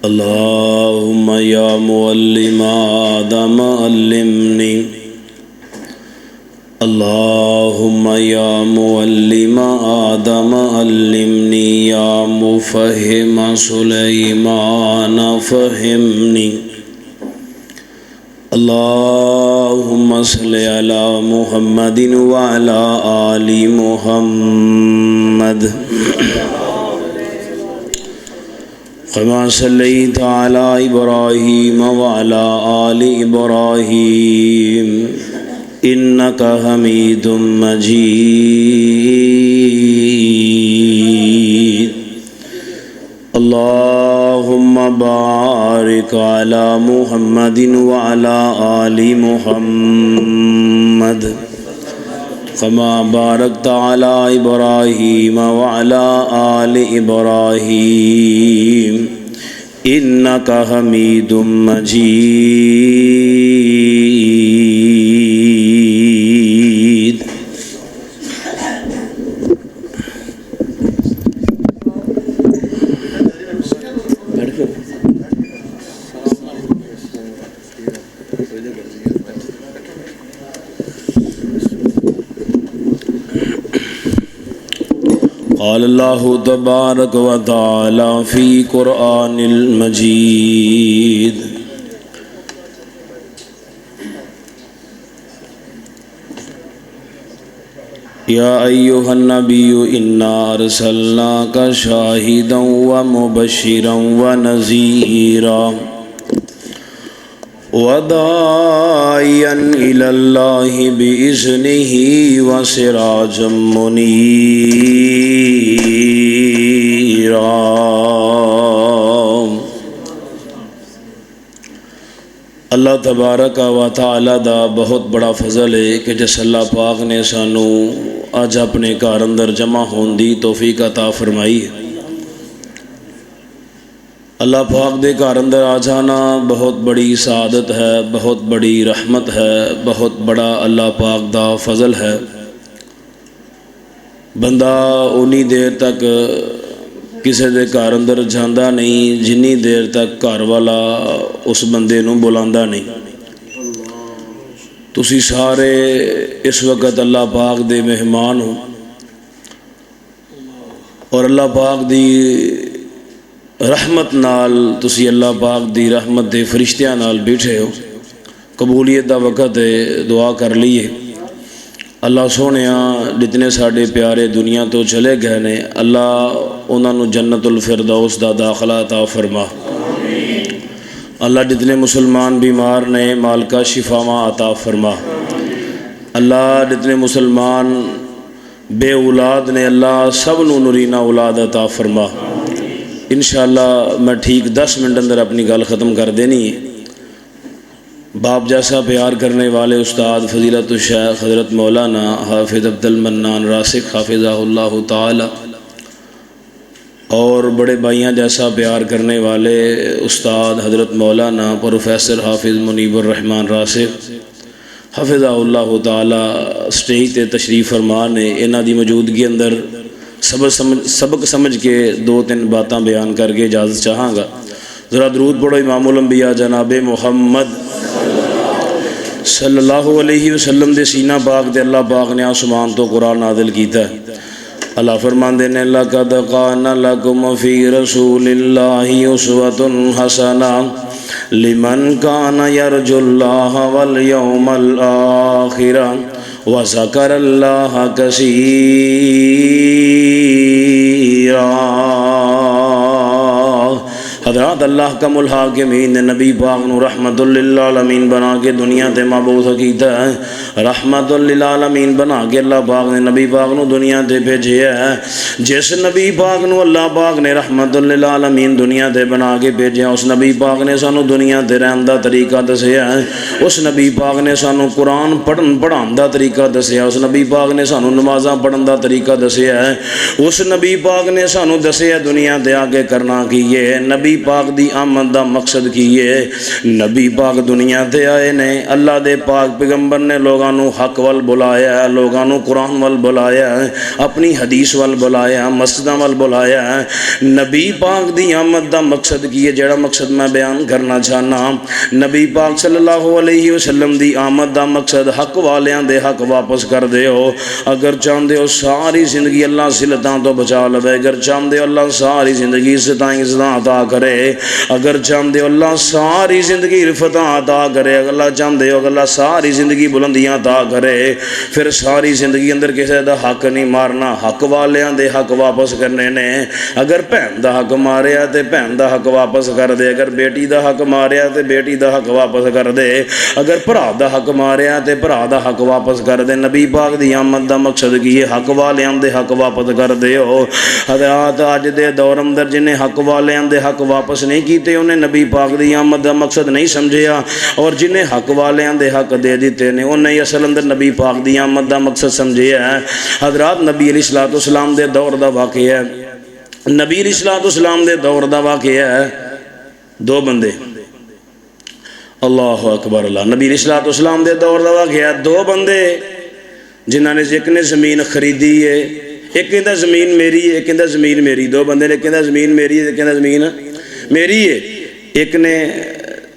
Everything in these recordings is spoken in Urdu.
اللهم يا معلم آدم علمني اللهم يا معلم آدم علمني يا مفهم سليمان فهمني اللهم صل على محمد وعلى آل محمد كما صليت على إبراهيم وعلى آل إبراهيم إنك حميد مجيد اللهم بارك على محمد وعلى آل محمد كما باركت على إبراهيم وعلى آل إبراهيم إنك حميد مجيد قال الله تبارك وتعالى في قرآن المجيد يا أيها النبي إنا أرسلناك شاهدا ومبشرا ونذيرا وداعيا إلى الله بإذنه وسراجا منيرا اللہ تبارک و تعالی دا بہت بڑا فضل ہے کہ جس اللہ پاک نے سانو اج اپنے گھر اندر جمع ہون دی توفیق عطا فرمائی ہے۔ اللہ پاک دے گھر اندر آ جانا بہت بڑی سعادت ہے، بہت بڑی رحمت ہے، بہت بڑا اللہ پاک دا فضل ہے۔ بندہ انی دیر تک کسی دے گھر اندر جاندہ نہیں جنی دیر تک گھر والا اس بندے نو بلاندا نہیں۔ تسی سارے اس وقت اللہ پاک دے مہمان ہو اور اللہ پاک دی رحمت نال تسی اللہ پاک دی رحمت دے فرشتیاں نال بیٹھے ہو۔ قبولیت دا وقت ہے، دعا کر لیے۔ اللہ سونیاں جتنے ساڑے پیارے دنیا تو چلے گئے نے اللہ انہاں نو جنت الفردوس دا داخلہ عطا فرما۔ اللہ جتنے مسلمان بیمار نے مالکہ شفاواں عطا فرما۔ اللہ جتنے مسلمان بے اولاد نے اللہ سب نو نورینہ اولاد عطا فرما۔ انشاءاللہ میں ٹھیک 10 منٹ اندر اپنی گل ختم کر دینی ہے۔ باپ جیسا پیار کرنے والے استاد فضیلت الشیخ حضرت مولانا حافظ عبد المنان راسخ حافظہ اللہ تعالی اور بڑے بھائیاں جیسا پیار کرنے والے استاد حضرت مولانا پروفیسر حافظ منیب الرحمن راسخ حافظہ اللہ تعالی سٹیج تے تشریف فرما نے انہاں دی موجودگی اندر سبق سمجھ کے 2-3 باتاں بیان کر کے اجازت چاہاں گا۔ ذرا درود پڑھو امام الانبیاء جناب محمد صلی اللہ علیہ وسلم دے سینہ پاک دے اللہ پاک نے آسمان تو قرآن نازل کیتا ہے۔ اللہ فرماندے نے لَقَدْ كَانَ لَكُمْ فِي رَسُولِ اللَّهِ أُسْوَةٌ حَسَنَةٌ لِمَنْ كَانَ يَرْجُو اللَّهَ وَالْيَوْمَ الْآخِرَ وَذَكَرَ اللَّهَ كَثِيرًا۔ حضرات اللہ کا الحاکمین نے نبی پاک نو رحمت للعالمین بنا کے دنیا تے مبعوث کیتا ہے۔ رحمت للعالمین بنا کے اللہ پاک نے نبی پاک نو دنیا تے بھیجیا ہے۔ جس نبی پاک نو اللہ پاک نے رحمت للعالمین دنیا تے بنا کے بھیجیا اس نبی پاک نے سانو دنیا تے رہن دا طریقہ دسیا ہے۔ اس نبی پاک نے سانو قرآن پڑھان دا طریقہ دسیا۔ اس نبی پاک نے سانو نمازاں پڑھن دا طریقہ دسیا ہے۔ اس نبی پاک نے سانو دسیا دنیا تے آگے کرنا کی یہ نبی نبی پاک دی آمد دا مقصد کی ہے؟ نبی پاک دنیا تے آئے نے، اللہ دے پاک پیغمبر نے لوگاں نو حق وال بلایا ہے، لوگاں نو قرآن وال بلایا ہے، اپنی حدیث وال بلایا، مسجداں وال بلایا ہے۔ نبی پاک دی آمد دا مقصد کی ہے؟ جڑا مقصد میں بیان کرنا چاہنا، نبی پاک صلی اللہ علیہ وسلم دی آمد دا مقصد حق والیاں دے حق واپس کر دے ہو۔ اگر چاہندے ہو ساری زندگی اللہ ذلتاں تو بچا لوے، اگر چاہندے ہو اللہ ساری زندگی عزتاں عطا کرے، اگر چاہندے ہو اللہ ساری زندگی عرفتاں عطا کرے، اگر اللہ چاہندے ہو اللہ ساری زندگی بلندیاں عطا کرے، پھر ساری زندگی اندر کسی دا حق نہیں مارنا، حق والیاں دے حق واپس کرنے نے۔ اگر بہن دا حق ماریا تے بہن دا حق واپس کر دے، اگر بیٹی دا حق ماریا تے بیٹی دا حق واپس کر دے، اگر بھرا دا حق ماریا تے بھرا دا حق واپس کر دے۔ نبی پاک دی آمد دا مقصد کی ہے؟ حق والیاں دے حق واپس کر دے ہو۔ حضرات اج دے دور اندر جنہیں حق والیاں دے حق واپس نہیں کیتے انہیں نبی پاک دی آمد دا مقصد نہیں سمجھیا، اور جنہیں حق والیاں دے حق دے دیتے نے انہیں اصل اندر نبی پاک دی آمد دا مقصد سمجھیا ہے۔ حضرات نبی علیہ السلام دے دور دا واقعہ ہے، نبی علیہ السلام دے دور دا واقعہ ہے۔ دو بندے، اللہ اکبر اللہ، نبی علیہ السلام دے دور دا واقعہ ہے۔ دو بندے جنہاں نے، ایک نے زمین خریدی ہے، ایک کہندا زمین میری ہے، ایک کہندا زمین میری، دو بندے نے کہندا زمین میری ہے، ایک کہندا زمین میری ہے۔ ایک نے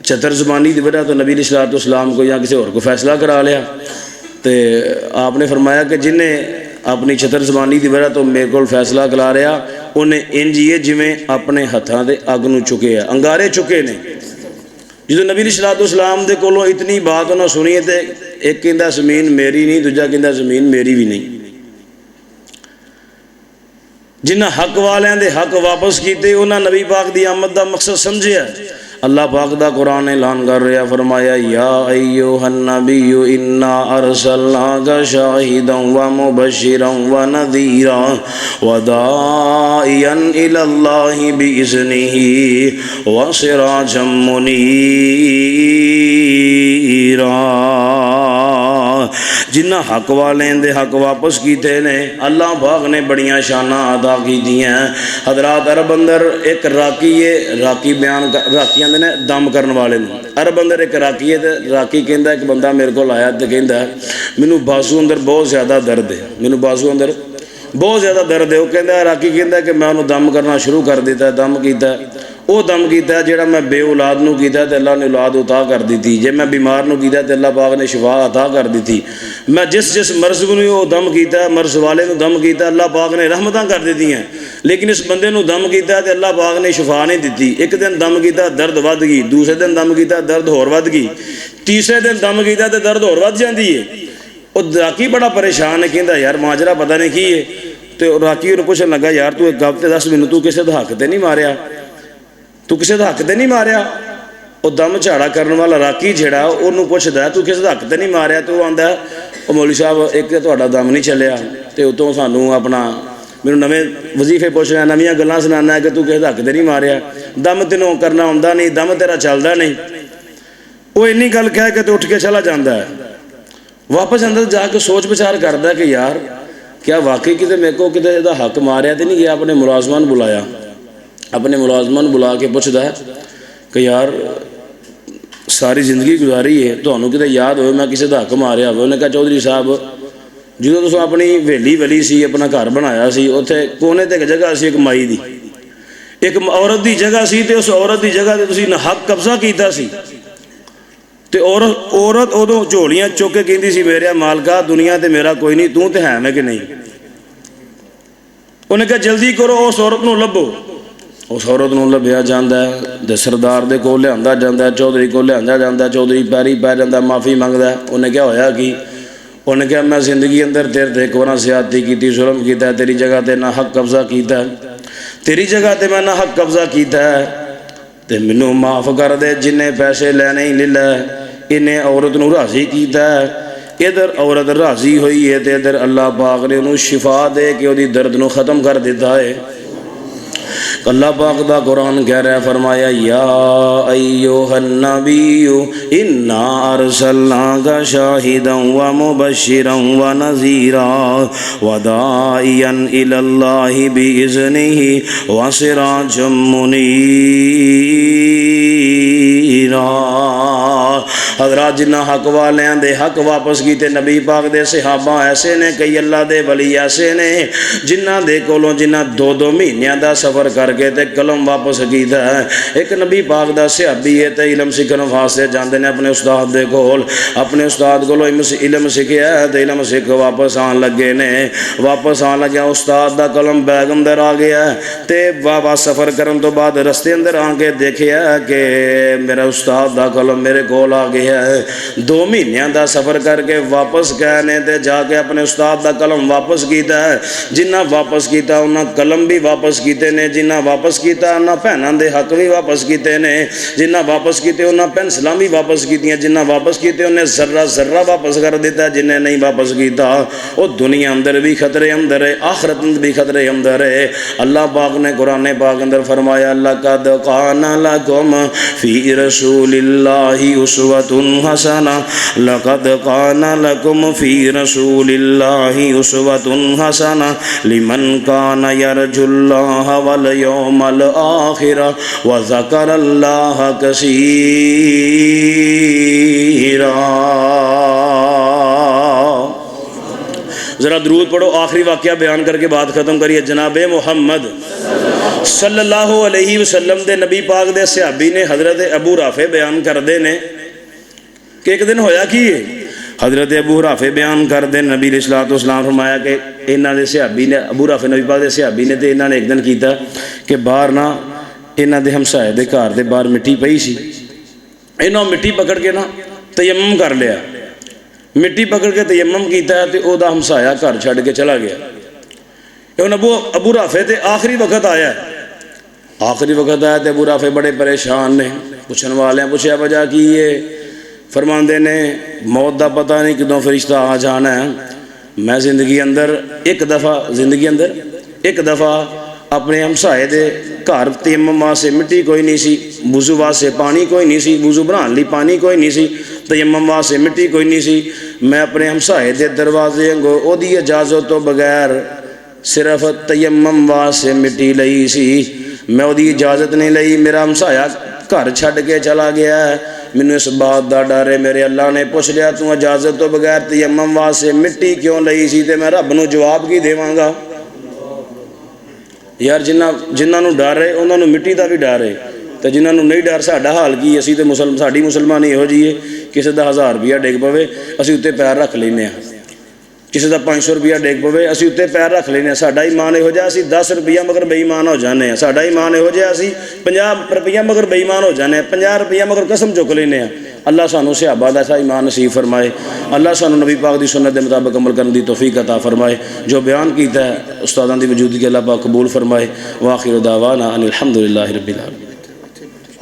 چتر زبانی دی وجہ تو نبی علیہ السلام کو یا کسی اور کو فیصلہ کرا لیا، تو آپ نے فرمایا کہ جن نے اپنی چتر زبانی دی وجہ تو میرے کو فیصلہ کرا رہا انہیں انج ہی ہے جویں اپنے ہتھاں دے اگ نوں چکے ہے، انگارے چکے نے۔ جدو نبی علیہ السلام دے کولوں اتنی بات انہوں سنی ہے تے ایک کہندا زمین میری نہیں، دوجا کہندا زمین میری بھی نہیں۔ جنہ حق والیاں دے حق واپس کیتے انہاں نبی پاک دی آمد دا مقصد سمجھیا۔ اللہ پاک دا قرآن اعلان کر رہا، فرمایا یا ایھا النبی انا ارسلناک شاہدا ومبشرا ونذیرا وداعیا الی اللہ باذنہ وسراجا منیرا۔ جنہ حق والے دے حق واپس کیتے نے اللہ پاک نے بڑیاں شاناں عطا کی ہیں۔ حضرات عرب اندر ایک راکی ہے، راکی بیان راکیاں دے نے دم کرن والے نے، عرب اندر ایک راکی ہے، راکی کہندا ایک بندہ میرے کو آیا تے کہندا مینوں بازو اندر بہت زیادہ درد ہے، مینوں بازو اندر بہت زیادہ درد ہے۔ وہ کہندا راکی کہندا کہ میں انہوں دم کرنا شروع کر دیتا، دم کیتا، وہ دم کیتا جڑا میں بے اولاد نو کیتا تے اللہ نے اولاد عطا کر دیتی، جے میں بیمار نو کیتا تے اللہ پاک نے شفا عطا کر دیتی، میں جس مرض کو وہ دم کیتا مرض والے نو دم کیتا اللہ پاک نے رحمتاں کر دیتی ہیں، لیکن اس بندے نو دم کیتا تے اللہ پاک نے شفا نہیں دیتی۔ ایک دن دم کیتا درد ود گئی، دوسرے دن دم کیتا درد ہور ود گئی، تیسرے دن دم کیتا تے درد ہور ود جاندی ہے۔ وہ راکی بڑا پریشان ہے، کہندا یار ماجرا پتہ نہیں کی ہے، تو راکی انہوں پوچھنے لگا یار تو ایک گل تے دس مینوں، تو کسے دا حق تے نہیں ماریا، تو کسے دا حق تے نہیں ماریا؟ وہ دم جھاڑا کرنے والا راکی جڑا انہوں پوچھدا ہے تو کسے دا حق تے نہیں ماریا؟ تو وہ آندا ہے او مولوی صاحب ایک تے تہاڈا دم نہیں چلیا تے اتوں سانوں اپنا مینوں نویں وظیفے پوچھنا، نویاں گلاں سنانا ہے کہ تو کسے دا حق تے نہیں ماریا، دم تینوں کرنا آوندا نہیں، دم تیرا چلدا نہیں۔ وہ اینی گل کہہ کے تو اٹھ کے چلا جاندا ہے، واپس اندر جا کے سوچ بچار کردا ہے کہ یار کیا واقعی کتے میرے کو کتے دا حق ماریا تے نہیں گیا؟ اپنے ملازمان بلایا، اپنے ملازمان بلا کے پوچھدا ہے کہ یار ساری زندگی گزاری ہے تو انہوں کتے یاد ہوئے میں کسی دا حق ماریا ہوئے؟ انہوں نے کہا چودھری صاحب جدو تو اپنی ویلی ولی سی، اپنا گھر بنایا سی، اتنے کونے تے ایک جگہ سی ایک مائی دی، ایک عورت دی جگہ سی، تے اس عورت دی جگہ تے تسی حق قبضہ کیتا سی، تے عورت ادو جھولیاں چک کے کہندی سی میرے مالکا دنیا تے میرا کوئی نہیں، تو تے ہے میں کہ نہیں؟ انہیں کہا جلدی کرو اس عورت نو لبو۔ اس عورت نو لبیا جاندا ہے تے سردار دے کول لیندا جاندا ہے، چودھری کول لیندا جاندا ہے، چودھری پیری پی جاندا، معافی منگدا ہے۔ انہیں کیا ہویا کی؟ انہیں کہا میں زندگی اندر تیرے تے کونا زیادتی کیتی، ظلم کیتا ہے، تیری جگہ تے نہ حق قبضہ کیتا ہے، تیری جگہ تے میں نہ حق قبضہ کیتا ہے، تے منوں معاف کر دے، جنہیں پیسے لینے ہی لے لے، انہیں عورت نو راضی کیتا ہے۔ ادھر عورت راضی ہوئی ہے تے ادھر اللہ پاک نے انہوں شفا دے کے وہ درد نو ختم کر دیتا ہے۔ اللہ پاک دا قرآن کہہ رہا ہے، فرمایا یا ایھا النبی انا ارسلناک شاہدا ومبشرا ونذیرا وداعیا الی اللہ باذنہ وسراجا منیرا۔ حضرات جنہ حق والیاں دے حق واپس کیتے نبی پاک دے صحابہ ایسے نے، کئی اللہ دے ولی ایسے نے جنہ دے کولوں جنہ دو دو مہینیاں دا سفر کر کے تے قلم واپس کیتا ہے۔ ایک نبی پاک دا صحابی ہے تے علم سیکھن واسطے جاندے نے اپنے استاد دے کول، اپنے استاد کولوں علم سیکھیا تے علم سیکھ واپس آن لگے نے۔ واپس آن لگیا استاد دا قلم بیگ اندر آ گیا تے بابا سفر کرن تو بعد رستے اندر آ کے دیکھیا کہ میرا استاد دا قلم میرے کول آ گیا ہے۔ 2 مہینیاں دا سفر کر کے واپس گئے نے تے جا کے اپنے استاد دا قلم واپس کیتا ہے۔ جنہ واپس کیتا انہاں قلم بھی واپس کیتے نے، جنہ واپس کیتا انہاں پہناں دے حق بھی واپس کیتے نے، جنہ واپس کیتے انہاں پینسلاں بھی واپس کیتیاں، جنہ واپس کیتے انہیں ذرہ ذرہ واپس کر دیتا، جنہیں نہیں واپس کیتا وہ دنیا اندر بھی خطرے اندر ہے، آخرت اندر بھی خطرے اندر ہے۔ اللہ پاک نے قرآن پاک اندر فرمایا لَقَدْ كَانَ لَكُمْ فِي رَسُولِ اللَّهِ أُسْوَةٌ حَسَنَةٌ لَقَدْ كَانَ لَكُمْ فِي رَسُولِ اللَّهِ أُسْوَةٌ حَسَنَةٌ لِمَنْ كَانَ يَرْجُو اللَّهَ وَالْيَوْمَ الْآخِرَ وَذَكَرَ اللَّهَ كَثِيرًا۔ ذرا درود پڑھو، آخری واقعہ بیان کر کے بات ختم کریے۔ جناب محمد صلی اللہ علیہ وسلم دے نبی پاک دے صحابی نے حضرت ابو رافع بیان کر دے نے کہ ایک دن ہویا کی ہے۔ حضرت ابو رافع بیان کر دے نبی علیہ الصلوۃ والسلام فرمایا کہ انہاں دے صحابی نے، ابو رافع نبی پاک دے صحابی نے تے انہاں نے ایک دن کیتا کہ باہر نا انہاں دے ہمسائے دے گھر دے باہر مٹی پئی سی، انہاں مٹی پکڑ کے نا تیمم کر لیا، مٹی پکڑ کے تیمم کیتا ہے تے او دا ہمسایا گھر چھڈ کے چلا گیا۔ ابو رافع تے آخری وقت آیا ہے، آخری وقت آیا تے ابو رافع بڑے پریشان نے، پوچھن والے ہیں پوچھا وجہ کی ہے، فرماندے نے موت دا پتہ نہیں کدوں فرشتہ آ جانا ہے۔ میں زندگی اندر ایک دفعہ اپنے ہمسائے دے گھر تیمم واسطے مٹی کوئی نہیں سی، وضو واسطے پانی کوئی نہیں سی، وضو بنان لی پانی کوئی نہیں سی، تیمم واسطے مٹی کوئی نہیں سی، میں اپنے ہمسائے دے دروازے انگو او دی اجازت تو بغیر صرف تیمم واسطے مٹی لئی سی، میں او دی اجازت نہیں لئی، میرا ہمسایا گھر چھڈ کے چلا گیا ہے، مینوں اس بات دا ڈر ہے میرے اللہ نے پوچھ لیا تو اجازت تو بغیر تیمم واسطے مٹی کیوں لئی سی تے میں رب نو جواب کی دیواں گا؟ یار جنہاں نو ڈر ہے انہاں نو مٹی دا بھی ڈر ہے، تے جنہاں نو نہیں ڈر ساڈا حال کی؟ اسی تے ساڈی مسلمانی یہو جی ہے، کسی دا 1000 روپیہ ڈگ پوے اسی اتنے پیر رکھ لینے ہیں، کسی دا 500 روپیہ ڈگ پوے اسی اتنے پیر رکھ لینے ہیں۔ ساڈا ایمان یہو جہا اسی 10 روپیہ مگر بے ایمان ہو جانے ہیں، ساڈا ایمان یہو جہا اسی 50 روپیہ مگر بے ایمان ہو جانے ہیں، 50 روپیہ مگر قسم چک لینے ہیں۔ اللہ سانو صحابہ دا ایسا ایمان نصیب فرمائے، اللہ سانو نبی پاک دی سنت دے مطابق عمل کرنے دی توفیق عطا فرمائے، جو بیان کیتا ہے استاداں دی موجودگی اللہ پاک قبول فرمائے۔ وآخر دعوانا ان الحمدللہ رب العالمین۔